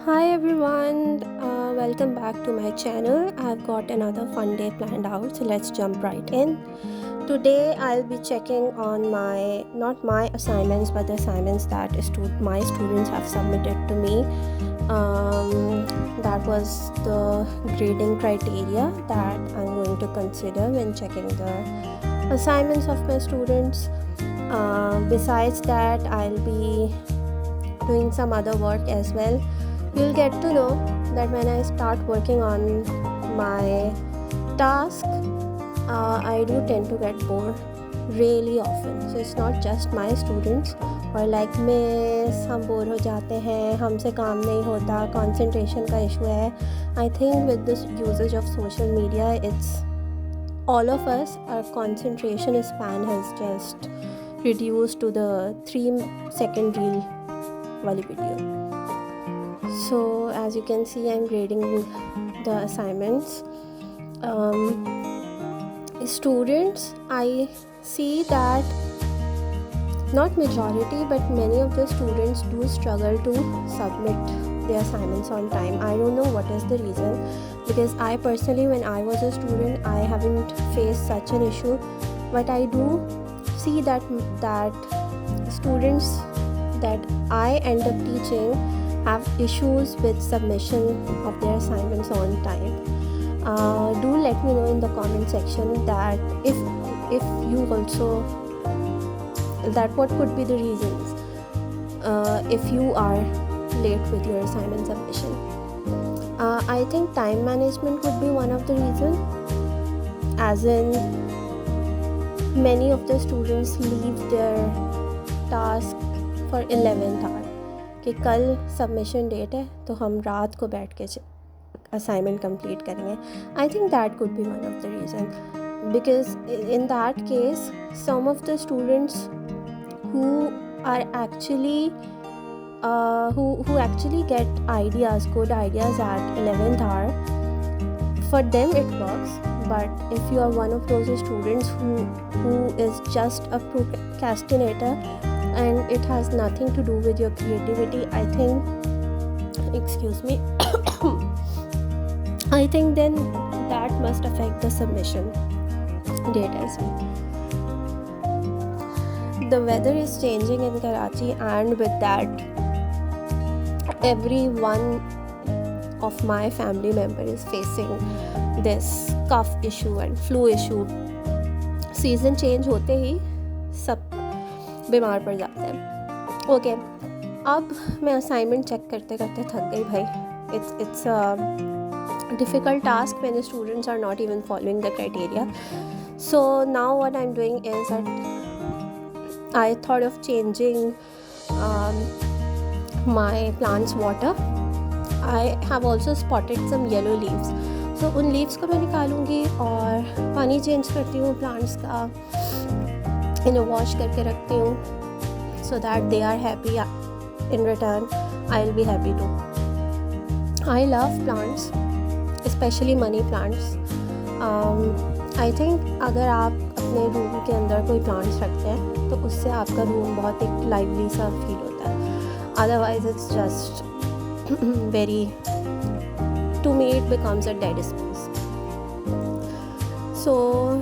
Hi everyone, welcome back to my channel. I've got another fun day planned out, so let's jump right in. Today I'll be checking on not my assignments but the assignments that my students have submitted to me. That was the grading criteria that I'm going to consider when checking the assignments of my students. Besides that, I'll be doing some other work as well. You'll get to know that when I start working on my task, I do tend to get bored really often. So it's not just my students or like miss, हम bore हो जाते हैं, हमसे काम नहीं होता, concentration का issue है. I think with this usage of social media, it's all of us, our concentration span has just reduced to the 3-second reel wali video. So as you can see, I'm grading the assignments. Students, I see that not majority but many of the students do struggle to submit their assignments on time. I don't know what is the reason, because I personally, when I was a student, I haven't faced such an issue, but I do see that students that I end up teaching have issues with submission of their assignments on time. Do let me know in the comment section that if you also, that what could be the reasons if you are late with your assignment submission. I think time management could be one of the reasons, as in many of the students leave their task for 11th hour कि कल submission date है तो हम रात को बैठ के assignment complete करेंगे. I think that could be one of the reason, because in that case some of the students who are actually who actually get good ideas at 11th hour, for them it works. But if you are one of those students who is just a procrastinator and it has nothing to do with your creativity, I think then that must affect the submission date as well. The weather is changing in Karachi, and with that, every one of my family member is facing this cough issue and flu issue. Season change होते ही सब बीमार पड़ जाते हैं. Okay, अब मैं assignment check करते करते थक गई भाई. It's a difficult task when the students are not even following the criteria. So now what I'm doing is that I thought of changing my plants water. I have also spotted some yellow leaves. So उन leaves को मैं निकालूंगी और पानी change करती हूँ plants का, इन्हें wash करके रखती हूँ, so that they are happy. In return, I will be happy too. I love plants, especially money plants. I think अगर आप अपने रूम के अंदर कोई प्लांट्स रखते हैं तो उससे आपका रूम बहुत एक लाइवली सा फील होता है. Otherwise it's just very, to me it becomes a dead space. So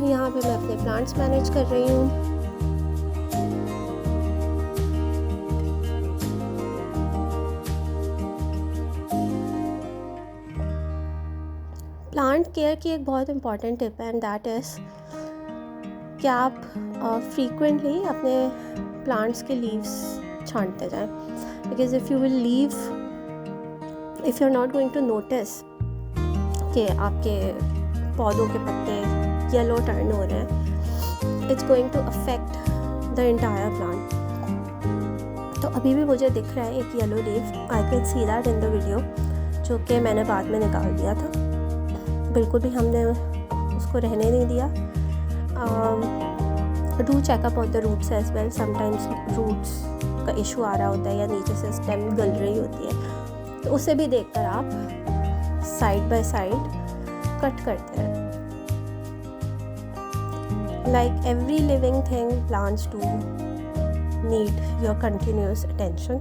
यहाँ पे मैं अपने प्लांट्स मैनेज कर रही हूँ. प्लांट केयर की एक बहुत इंपॉर्टेंट टिप है, एंड दैट इज़ कि आप फ्रीक्वेंटली अपने प्लांट्स के लीव्स छांटते जाएं. Because if you are not going to notice कि आपके पौधों के पत्ते येलो टर्न हो रहे हैं, it's going to affect the entire plant. तो अभी भी मुझे दिख रहा है एक yellow leave. I can see that in the video, जो कि मैंने बाद में निकाल दिया था. बिल्कुल भी हमने उसको रहने नहीं दिया. Do checkup on the roots as well. Sometimes roots का इशू आ रहा होता है या नीचे से स्टेम गल रही होती है, तो उसे भी देखकर आप साइड बाय साइड कट करते हैं. Like every living thing, plants do need your continuous attention.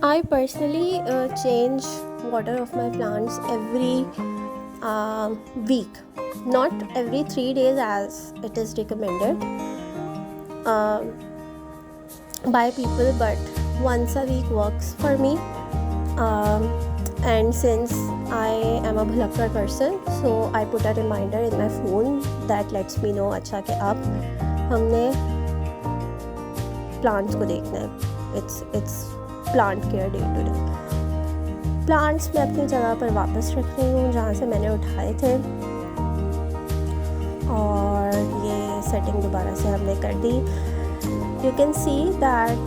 I personally change water of my plants every week, not every 3 days as it is recommended by people, but once a week works for me. And since I am a bhulakkar person, so I put a reminder in my phone that lets me know अच्छा कि अब हमने plants को देखना है. It's plant care day to day. Plants मैं अपनी जगह पर वापस रख रही हूँ जहाँ से मैंने उठाए थे, और ये सेटिंग दोबारा से हमने कर दी. You can see that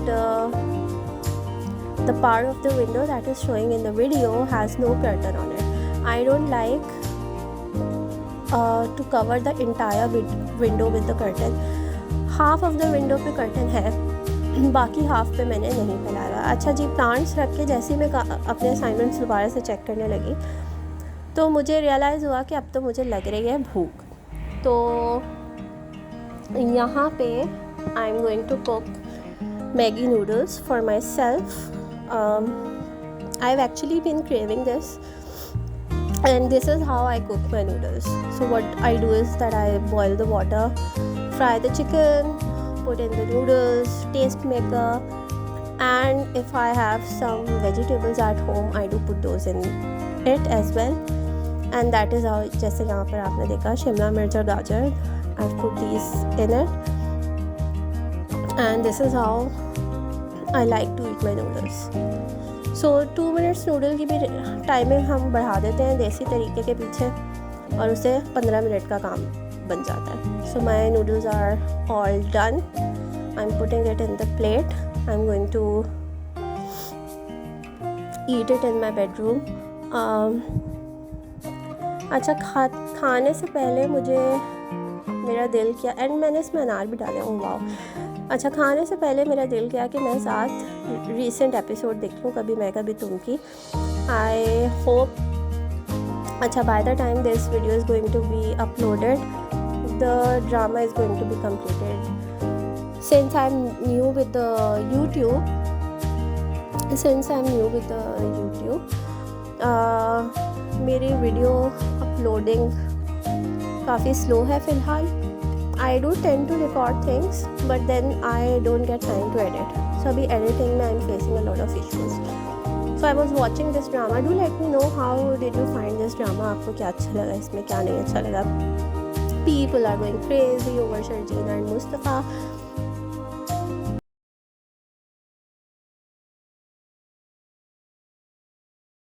the part of the window that is showing in the video has no curtain on it. I don't like to cover the entire window with the curtain. Half of the window पे curtain है, बाकी half पे मैंने नहीं फैलाया. अच्छा जी, plants रख के जैसे ही मैं अपने असाइनमेंट्स दोबारा से चेक करने लगी तो मुझे रियलाइज़ हुआ कि अब तो मुझे लग रही है भूख. तो यहाँ पे I am going to cook Maggi noodles for myself. I've actually been craving this, and this is how I cook my noodles. So what I do is that I boil the water, fry the chicken, put in the noodles, taste maker, and if I have some vegetables at home, I do put those in it as well. And that is how, जैसे यहाँ पर आपने देखा शिमला मिर्च और गाजर, I've put these in it, and this is how I like to eat my noodles. So 2 minutes noodle की भी टाइमिंग हम बढ़ा देते हैं देसी तरीके के पीछे, और उसे 15 मिनट का काम बन जाता है. So my noodles are all done. I'm putting it in the plate. I'm going to eat it in my bedroom. अच्छा, खाने से पहले मुझे मेरा दिल किया, एंड मैंने इसमें अनार भी डाले. Oh wow. अच्छा, खाने से पहले मेरा दिल किया कि मैं 7 रीसेंट एपिसोड देख लूँ, कभी मैं कभी तुम की. आई होप, अच्छा, by the time this video is going to be uploaded, the drama is going to be completed. Since I am new with YouTube, मेरी वीडियो अपलोडिंग काफ़ी स्लो है फ़िलहाल. I do tend to record things, but then I don't get time to edit. So अभी editing में I'm facing a lot of issues. So I was watching this drama. Do let me know how did you find this drama. आपको क्या अच्छा लगा इसमें, क्या नहीं अच्छा लगा. People are going crazy over Sharjina and Mustafa.